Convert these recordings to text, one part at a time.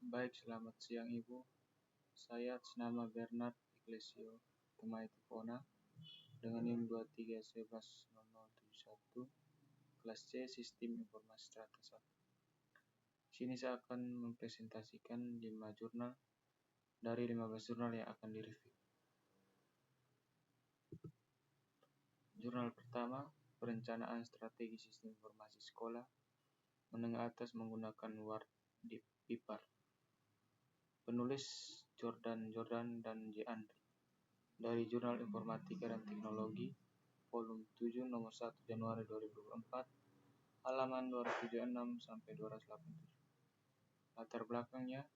Baik, selamat siang Ibu. Saya atas nama Bernard Iglesio Temaitipona dengan NIM 23110071 kelas C Sistem Informasi Strata 1. Di sini saya akan mempresentasikan 5 jurnal dari 15 jurnal yang akan direview. Jurnal pertama, Perencanaan Strategi Sistem Informasi Sekolah Menengah Atas menggunakan Ward di Pipar. Penulis Jordan dan J. Andri. Dari Jurnal Informatika dan Teknologi, volume 7 nomor 1 Januari 2024, halaman 276 sampai 287. Latar belakangnya,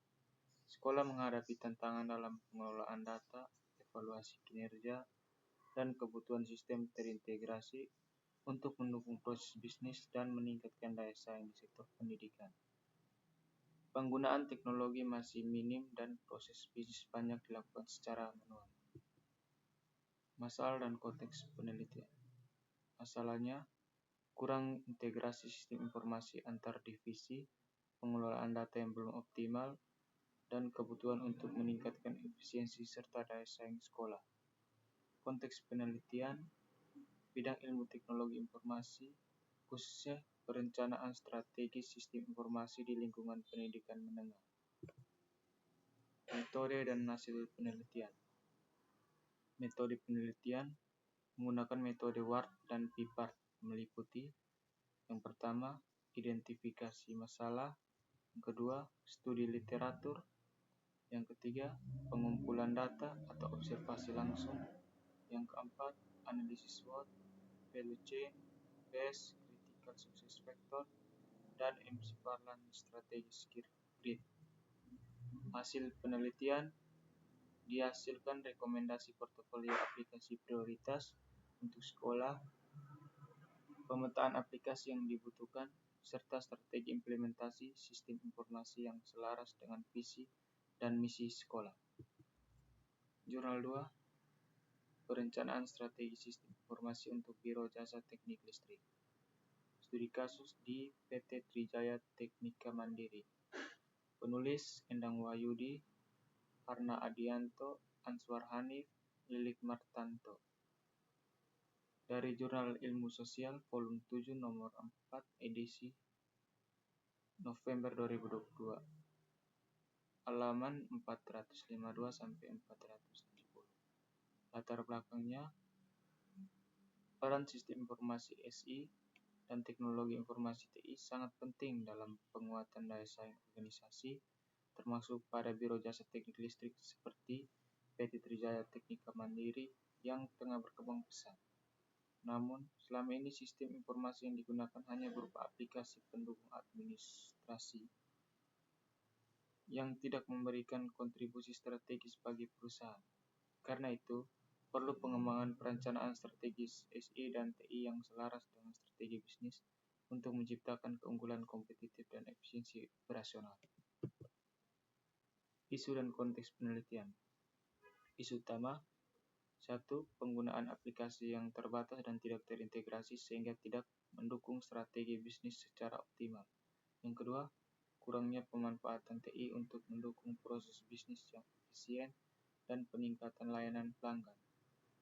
sekolah menghadapi tantangan dalam pengelolaan data, evaluasi kinerja, dan kebutuhan sistem terintegrasi untuk mendukung proses bisnis dan meningkatkan daya saing di sektor pendidikan. Penggunaan teknologi masih minim dan proses bisnis banyak dilakukan secara manual. Masalah dan konteks penelitian. Masalahnya, kurang integrasi sistem informasi antar divisi, pengelolaan data yang belum optimal, dan kebutuhan untuk meningkatkan efisiensi serta daya saing sekolah. Konteks penelitian, bidang ilmu teknologi informasi, khususnya perencanaan strategi sistem informasi di lingkungan pendidikan menengah. Metode dan hasil penelitian. Metode penelitian menggunakan metode Ward dan Pipart meliputi yang pertama, identifikasi masalah, yang kedua, studi literatur, yang ketiga, pengumpulan data atau observasi langsung, yang keempat, analisis SWOT, value chain, base, critical success factor, dan MC Parlan strategis grid. Hasil penelitian dihasilkan rekomendasi portofolio aplikasi prioritas untuk sekolah, pemetaan aplikasi yang dibutuhkan, serta strategi implementasi sistem informasi yang selaras dengan visi dan misi sekolah. Jurnal 2, Perencanaan Strategi Sistem Informasi untuk Biro Jasa Teknik Listrik. Studi kasus di PT Trijaya Teknika Mandiri. Penulis Endang Wahyudi, Arna Adianto, Answar Hanif, Lilik Martanto. Dari Jurnal Ilmu Sosial, volume 7 nomor 4 edisi November 2022. Halaman 452 sampai 470. Latar belakangnya, peran sistem informasi SI dan teknologi informasi TI sangat penting dalam penguatan daya saing organisasi, termasuk pada Biro Jasa Teknik Listrik seperti PT Trijaya Teknika Mandiri yang tengah berkembang pesat. Namun, selama ini sistem informasi yang digunakan hanya berupa aplikasi pendukung administrasi yang tidak memberikan kontribusi strategis bagi perusahaan. Karena itu, perlu pengembangan perencanaan strategis SI dan TI yang selaras dengan strategi bisnis untuk menciptakan keunggulan kompetitif dan efisiensi operasional. Isu dan konteks penelitian. Isu utama, 1. Penggunaan aplikasi yang terbatas dan tidak terintegrasi sehingga tidak mendukung strategi bisnis secara optimal. Yang kedua, kurangnya pemanfaatan TI untuk mendukung proses bisnis yang efisien dan peningkatan layanan pelanggan.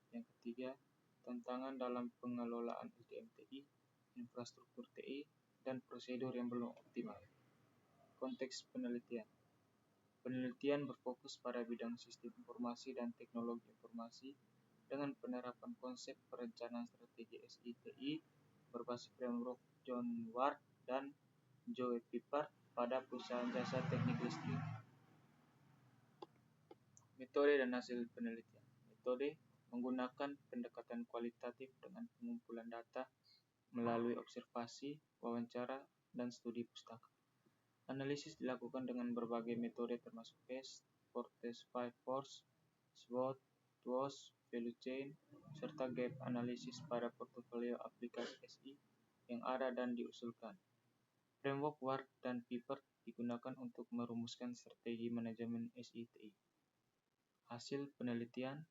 Yang ketiga, tantangan dalam pengelolaan SDM TI, infrastruktur TI, dan prosedur yang belum optimal. Konteks penelitian. Penelitian berfokus pada bidang sistem informasi dan teknologi informasi dengan penerapan konsep perencanaan strategi SI-TI berbasis framework John Ward dan Joe Pipart pada perusahaan jasa teknik listrik. Metode dan hasil penelitian. Metode menggunakan pendekatan kualitatif dengan pengumpulan data melalui observasi, wawancara, dan studi pustaka. Analisis dilakukan dengan berbagai metode termasuk PEST, Fortes 5 Force, SWOT, TWOS, value chain, serta gap analisis pada portofolio aplikasi SI yang ada dan diusulkan. Framework Ward dan Pipart digunakan untuk merumuskan strategi manajemen SI-TI. Hasil penelitian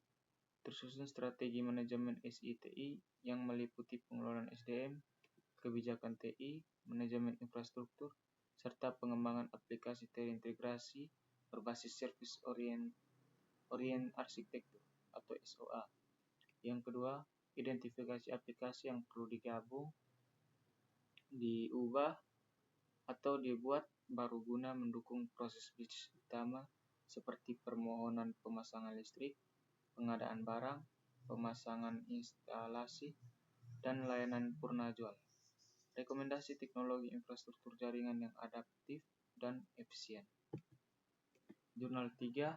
tersusun strategi manajemen SI-TI yang meliputi pengelolaan SDM, kebijakan TI, manajemen infrastruktur, serta pengembangan aplikasi terintegrasi berbasis Service Orient Architecture atau SOA. Yang kedua, identifikasi aplikasi yang perlu digabung, diubah, atau dibuat baru guna mendukung proses bisnis utama seperti permohonan pemasangan listrik, pengadaan barang, pemasangan instalasi, dan layanan purna jual. Rekomendasi teknologi infrastruktur jaringan yang adaptif dan efisien. Jurnal 3,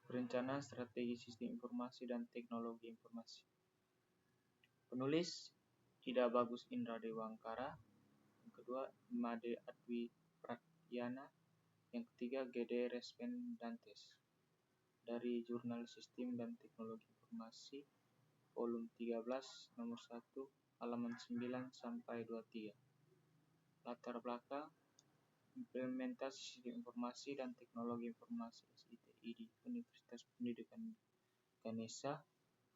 Perencanaan Strategi Sistem Informasi dan Teknologi Informasi. Penulis Ida Bagus Indra Dewangkara. Yang kedua, Made Adwi Pratyana. Yang ketiga, Gede Respendantes. Dari Jurnal Sistem dan Teknologi Informasi, volume 13, nomor 1, halaman 9 sampai 23. Latar belakang implementasi sistem informasi dan teknologi informasi SITI di Universitas Pendidikan Ganesha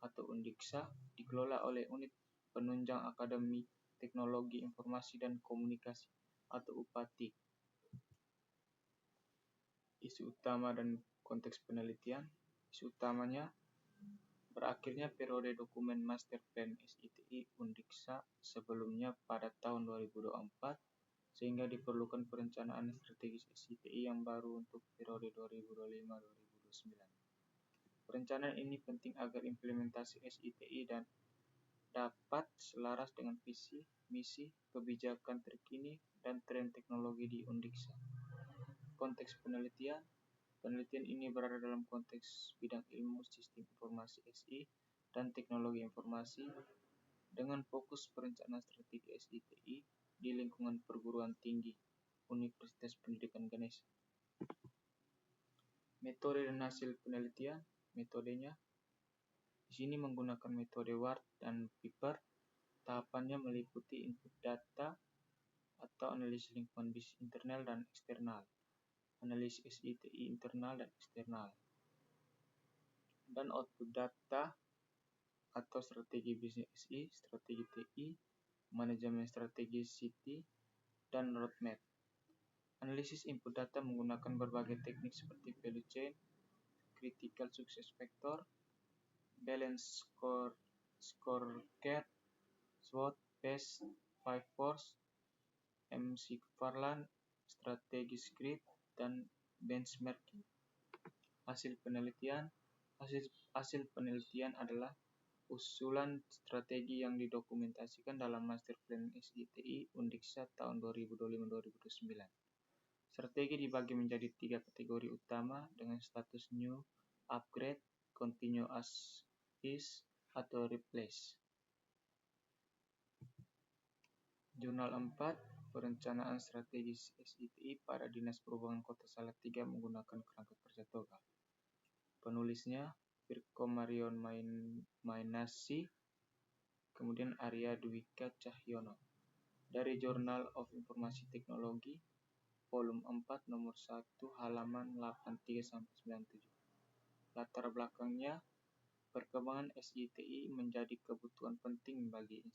atau Undiksa dikelola oleh Unit Penunjang Akademi Teknologi Informasi dan Komunikasi atau UPATIK. Isu utama dan konteks penelitian. Isu utamanya, berakhirnya periode dokumen Master Plan SITI Undiksa sebelumnya pada tahun 2024, sehingga diperlukan perencanaan strategis SITI yang baru untuk periode 2025-2029. Perencanaan ini penting agar implementasi SITI dan dapat selaras dengan visi, misi, kebijakan terkini, dan tren teknologi di Undiksa. Konteks penelitian. Penelitian ini berada dalam konteks bidang ilmu sistem informasi SI dan teknologi informasi dengan fokus perencanaan strategi SITI di lingkungan perguruan tinggi Universitas Pendidikan Ganesha. Metode dan hasil penelitian. Metodenya di sini menggunakan metode WART dan PIPER. Tahapannya meliputi input data atau analisis lingkungan bisnis internal dan eksternal, analisis SITI internal dan eksternal, dan output data atau strategi bisnis SI, strategi TI, manajemen strategi CT, dan roadmap. Analisis input data menggunakan berbagai teknik seperti value chain, critical success factor, balance scorecard, SWOT, PES, 5 force, McFarland, strategi script, dan benchmarking. Hasil penelitian. Hasil penelitian adalah usulan strategi yang didokumentasikan dalam Master Plan SITI Undiksa tahun 2025-2029. Strategi dibagi menjadi 3 kategori utama dengan status new, upgrade, continue as is, atau replace. Jurnal 4, Perencanaan Strategis SITI pada Dinas Perhubungan Kota Salatiga menggunakan kerangka kerja togel. Penulisnya Virko Marion Mainasi, kemudian Arya Dwika Cahyono. Dari Journal of Informasi Teknologi, volume 4, nomor 1, halaman 83-97. Latar belakangnya, perkembangan SITI menjadi kebutuhan penting bagi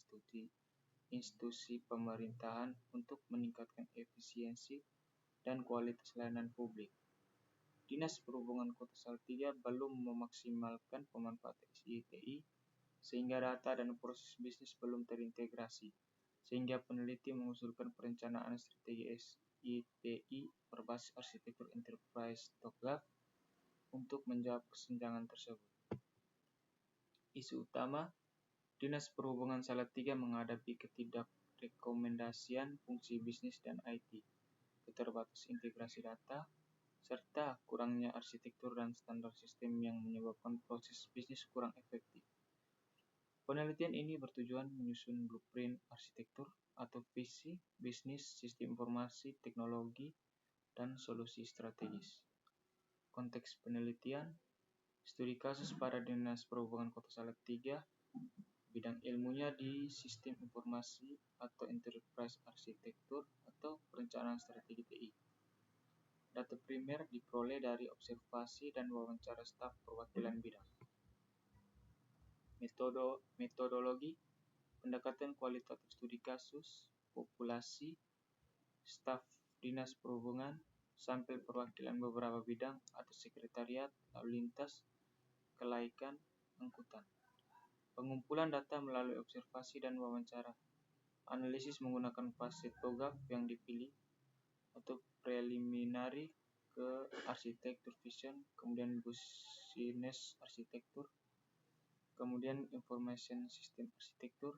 institusi pemerintahan untuk meningkatkan efisiensi dan kualitas layanan publik. Dinas Perhubungan Kota Salatiga belum memaksimalkan pemanfaatan SITI sehingga data dan proses bisnis belum terintegrasi, sehingga peneliti mengusulkan perencanaan strategi SITI berbasis arsitektur enterprise TOGAF untuk menjawab kesenjangan tersebut. Isu utama. Dinas Perhubungan Salatiga menghadapi ketidakrekomendasian fungsi bisnis dan IT, keterbatasan integrasi data, serta kurangnya arsitektur dan standar sistem yang menyebabkan proses bisnis kurang efektif. Penelitian ini bertujuan menyusun blueprint arsitektur atau visi bisnis, sistem informasi, teknologi, dan solusi strategis. Konteks penelitian. Studi kasus pada Dinas Perhubungan Kota Salatiga. Bidang ilmunya di sistem informasi atau enterprise arsitektur atau perencanaan strategi TI. Data primer diperoleh dari observasi dan wawancara staf perwakilan bidang. Metodologi, pendekatan kualitatif studi kasus, populasi, staf dinas perhubungan, sampel perwakilan beberapa bidang atau sekretariat, lalu lintas, kelaikan, angkutan. Pengumpulan data melalui observasi dan wawancara. Analisis menggunakan fase TOGAF yang dipilih atau preliminary ke arsitektur vision, kemudian business arsitektur, kemudian information system arsitektur,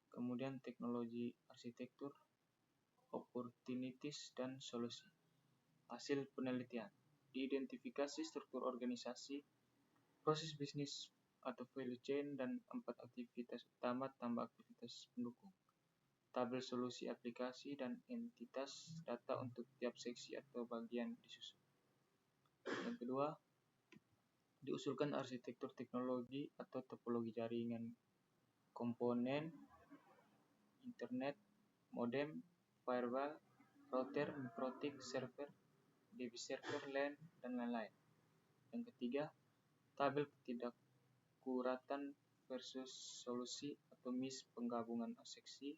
kemudian teknologi arsitektur, opportunities dan solusi. Hasil penelitian: diidentifikasi struktur organisasi, proses bisnis atau value chain, dan 4 aktivitas utama tambah aktivitas pendukung. Tabel solusi aplikasi dan entitas data untuk tiap seksi atau bagian disusun. Yang kedua, diusulkan arsitektur teknologi atau topologi jaringan, komponen, internet, modem, firewall, router, mikrotik, server, DB server, LAN, dan lain-lain. Yang ketiga, tabel ketidakkuratan versus solusi atau MIS, penggabungan seksi,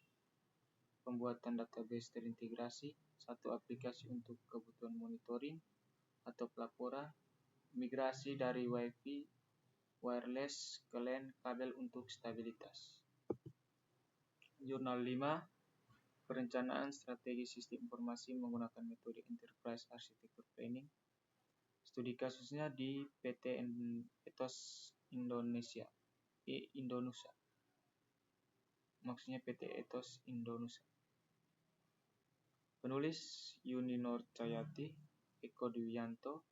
pembuatan database terintegrasi, satu aplikasi untuk kebutuhan monitoring atau pelaporan, migrasi dari Wi-Fi wireless ke LAN kabel untuk stabilitas. Jurnal 5, perencanaan strategi sistem informasi menggunakan metode Enterprise Architecture Planning. Studi kasusnya di PT Ethos Indonesia. Indonesia. Maksudnya PT Ethos Indonesia. Penulis Yuni Nur Cayati, Eko Dwianto,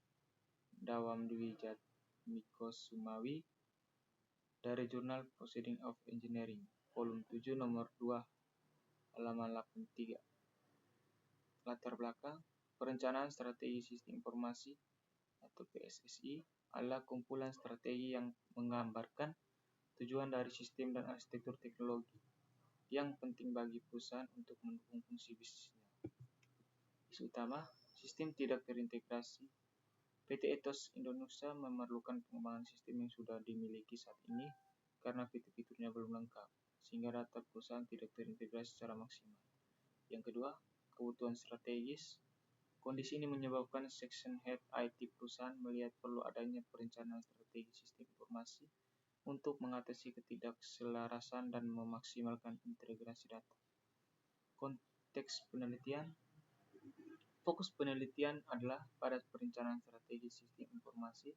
Dawam Dwi Jatmiko Sumawi, dari jurnal Proceedings of Engineering, volume 7 nomor 2, halaman 83. Latar belakang: perencanaan strategi sistem informasi atau PSSI adalah kumpulan strategi yang menggambarkan tujuan dari sistem dan arsitektur teknologi yang penting bagi perusahaan untuk mendukung fungsi bisnisnya. Isu utama: sistem tidak terintegrasi. PT Ethos Indonesia memerlukan pengembangan sistem yang sudah dimiliki saat ini karena fitur-fiturnya belum lengkap, sehingga data perusahaan tidak terintegrasi secara maksimal. Yang kedua, kebutuhan strategis. Kondisi ini menyebabkan section head IT perusahaan melihat perlu adanya perencanaan strategi sistem informasi untuk mengatasi ketidakselarasan dan memaksimalkan integrasi data. Konteks penelitian. Fokus penelitian adalah pada perencanaan strategi sistem informasi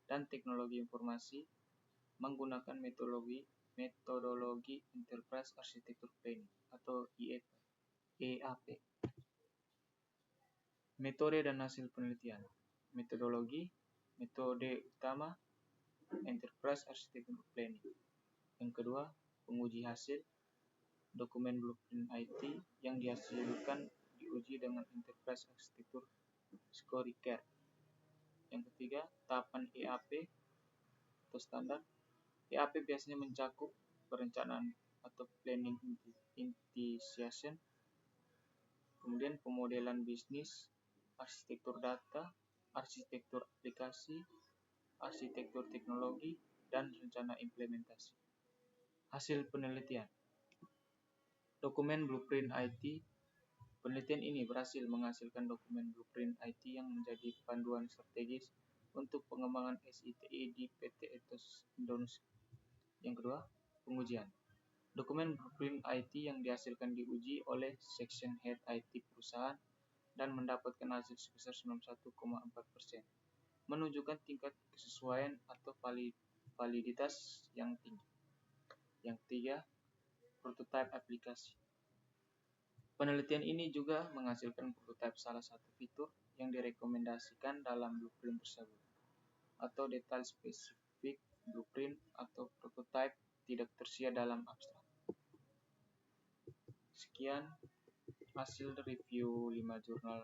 dan teknologi informasi menggunakan metodologi Enterprise Architecture Planning atau EAP. Metode dan hasil penelitian. Metodologi. Metode utama Enterprise Architecture Planning. Yang kedua, penguji hasil. Dokumen blueprint IT yang dihasilkan diuji dengan Enterprise Architecture Scorecard. Yang ketiga, tahapan EAP atau standar. EAP biasanya mencakup perencanaan atau planning initiation, kemudian pemodelan bisnis, arsitektur data, arsitektur aplikasi, arsitektur teknologi, dan rencana implementasi. Hasil penelitian. Dokumen blueprint IT. Penelitian ini berhasil menghasilkan dokumen blueprint IT yang menjadi panduan strategis untuk pengembangan SITI di PT Ethos Indonesia. Yang kedua, pengujian. Dokumen blueprint IT yang dihasilkan diuji oleh section head IT perusahaan dan mendapatkan hasil sebesar 91,4%, menunjukkan tingkat kesesuaian atau validitas yang tinggi. Yang ketiga, prototipe aplikasi. Penelitian ini juga menghasilkan prototipe salah satu fitur yang direkomendasikan dalam blueprint tersebut, atau detail spesifik blueprint atau prototipe tidak tersedia dalam abstrak. Sekian hasil review 5 jurnal